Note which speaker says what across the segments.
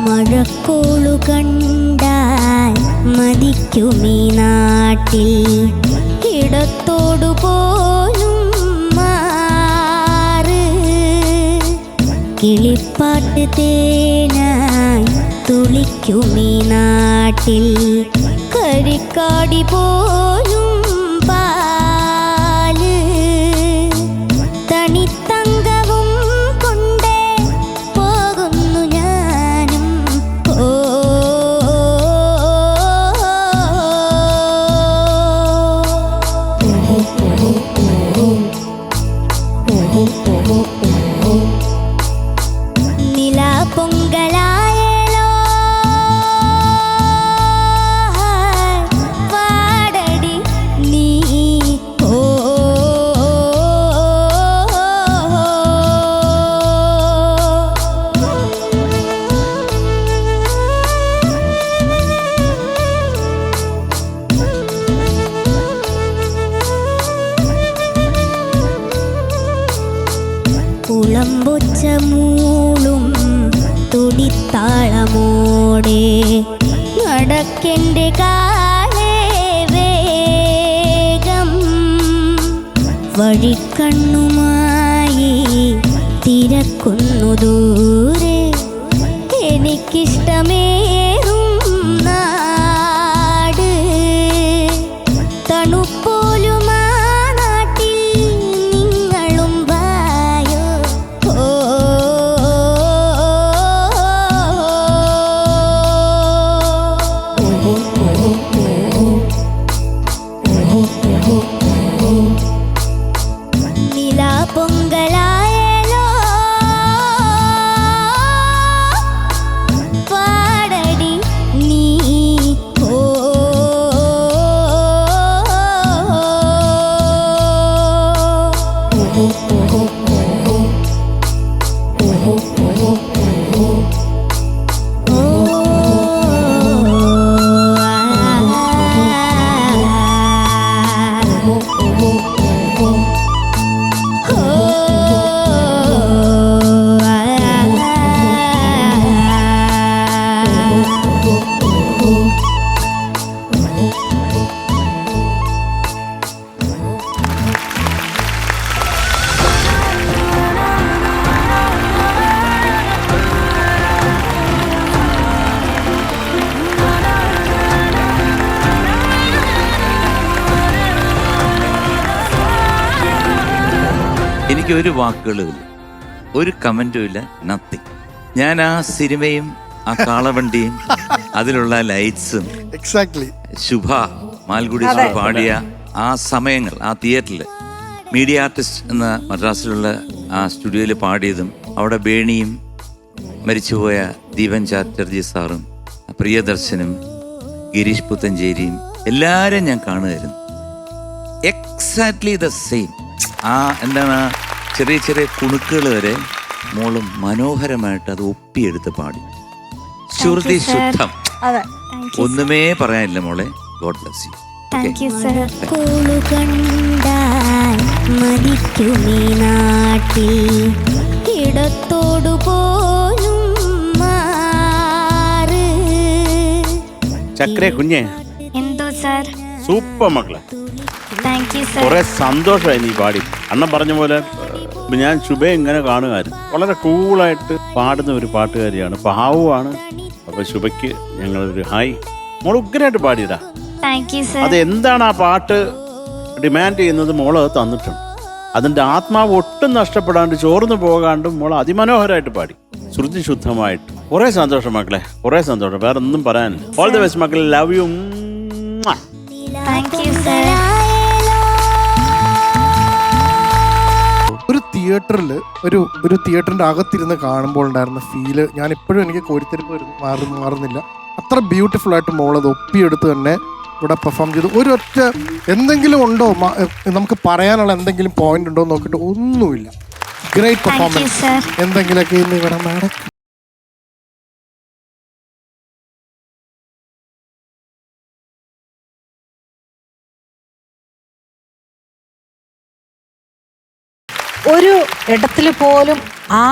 Speaker 1: മഴക്കോളു കണ്ടാൽ മതിക്കുമീ നാട്ടിൽ ഇടത്തോടു പോലും മാറ് കിളിപ്പാട്ട് തേനായി തുളിക്കുമീ നാട്ടിൽ കരിക്കാടി പോലും പാല് തണിത്തങ്കവും കൊണ്ടേ പോകുന്നു ഞാനും. നിലാ പൊങ്കലായല്ലോ പാടടി നീ. കുളമ്പൊച്ച മൂളും തുടിത്താളമോടെ നടക്കെൻ്റെ കാലേ വേഗം വഴിക്കണ്ണുമായി തിരക്കുന്നു ദൂരെ എനിക്കിഷ്ടമേറും നാട്. തണുപ്പോലും ആ നാട്ടിൽ നിങ്ങളും വായോ. നിലാ പൊങ്കലായല്ലോ പാടടി നീ.
Speaker 2: എനിക്ക് ഒരു വാക്കുകളുമില്ല, ഒരു കമന്റും ഇല്ല, നത്തിങ്. ഞാൻ ആ സിനിമയും ആ കാളവണ്ടിയും അതിലുള്ള ലൈറ്റ്സും
Speaker 3: എക്സാക്ട്ലി
Speaker 2: ശുഭ മാൽഗുഡി പാടിയ ആ സമയങ്ങൾ ആ തിയേറ്ററിൽ മീഡിയ ആർട്ടിസ്റ്റ് എന്ന മദ്രാസിലുള്ള ആ സ്റ്റുഡിയോയിൽ പാടിയതും അവിടെ ബേണിയും മരിച്ചുപോയ ദീപൻ ചാറ്റർജി സാറും പ്രിയദർശനും ഗിരീഷ് പുത്തഞ്ചേരിയും എല്ലാവരും ഞാൻ കാണുമായിരുന്നു. Exactly the same. ആ എന്താണ് ചെറിയ ചെറിയ കുണുക്കുകൾ വരെ മോളും മനോഹരമായിട്ട് അത് ഒപ്പിയെടുത്ത് പാടി. ശ്രുതി ശുദ്ധം, ഒന്നുമേ പറയാനില്ല മോളെ. God bless U.
Speaker 1: ഇടത്തോടു പോലും
Speaker 4: ചക്രേ കുഞ്ഞേ,
Speaker 1: എന്തോ സാർ?
Speaker 4: സൂപ്പർ മക്കളെ,
Speaker 1: താങ്ക് യു സാർ.
Speaker 4: കുറെ സന്തോഷമായി നീ പാടി. അണ്ണൻ പറഞ്ഞ പോലെ ഞാൻ ശുഭയെ ഇങ്ങനെ കാണുമായിരുന്നു. വളരെ കൂളായിട്ട് പാടുന്ന ഒരു പാട്ടുകാരിയാണ്, പാവമാണ്. അപ്പൊ ശുഭയ്ക്ക് ഞങ്ങളൊരു ഹായ്. മോൾ ഉഗ്രനായിട്ട് പാടിയതാ.
Speaker 1: Thank you sir.
Speaker 4: അത് എന്താണ് ആ പാട്ട് ഡിമാൻഡ് ചെയ്യുന്നത് മോള് തന്നിട്ടുണ്ട്. അതിൻ്റെ ആത്മാവ് ഒട്ടും നഷ്ടപ്പെടാണ്ട് ചോർന്നു പോകാണ്ടും മോൾ അതിമനോഹരമായിട്ട് പാടി, ശ്രുതി ശുദ്ധമായിട്ട്. കുറേ സന്തോഷം മക്കളെ, കുറേ സന്തോഷം, വേറെ ഒന്നും പറയാനില്ല. ഓൾ ദി ബെസ്റ്റ് മക്കളെ, love you.
Speaker 1: Thank you sir.
Speaker 3: ഒരു തിയേറ്ററിൽ ഒരു തിയേറ്ററിൻ്റെ അകത്തിരുന്ന് കാണുമ്പോൾ ഉണ്ടായിരുന്ന ഫീല് ഞാൻ ഇപ്പോഴും എനിക്ക് കോരിത്തെരിപ്പ് മാറുന്നില്ല. അത്ര ബ്യൂട്ടിഫുൾ ആയിട്ട് മോളത് ഒപ്പിയെടുത്ത് തന്നെ ഇവിടെ പെർഫോം ചെയ്തു. ഒരൊറ്റ എന്തെങ്കിലും ഉണ്ടോ നമുക്ക് പറയാനുള്ള എന്തെങ്കിലും പോയിന്റ് ഉണ്ടോ എന്ന് നോക്കിയിട്ട് ഒന്നുമില്ല. Great performance. എന്തെങ്കിലുമൊക്കെ ഇന്ന് ഇവിടെ നടക്കും.
Speaker 5: ഒരു ഇടത്തിൽ പോലും ആ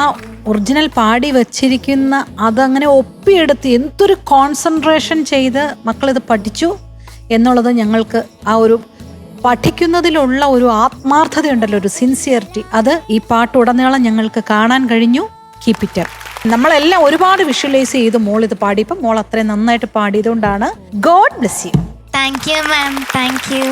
Speaker 5: ഒറിജിനൽ പാടി വച്ചിരിക്കുന്ന അതങ്ങനെ ഒപ്പിയെടുത്ത് എന്തൊരു കോൺസെൻട്രേഷൻ ചെയ്ത് മക്കളിത് പഠിച്ചു എന്നുള്ളത് ഞങ്ങൾക്ക് ആ ഒരു പഠിക്കുന്നതിലുള്ള ഒരു ആത്മാർത്ഥതയുണ്ടല്ലോ, ഒരു സിൻസിയറിറ്റി, അത് ഈ പാട്ടുടനീളം ഞങ്ങൾക്ക് കാണാൻ കഴിഞ്ഞു. Keep it up. നമ്മളെല്ലാം ഒരുപാട് വിഷ്വലൈസ് ചെയ്ത് മോൾ ഇത് പാടിയപ്പോൾ മോൾ അത്രയും നന്നായിട്ട് പാടിയതുകൊണ്ടാണ്. God bless you.
Speaker 1: Thank you ma'am. Thank U.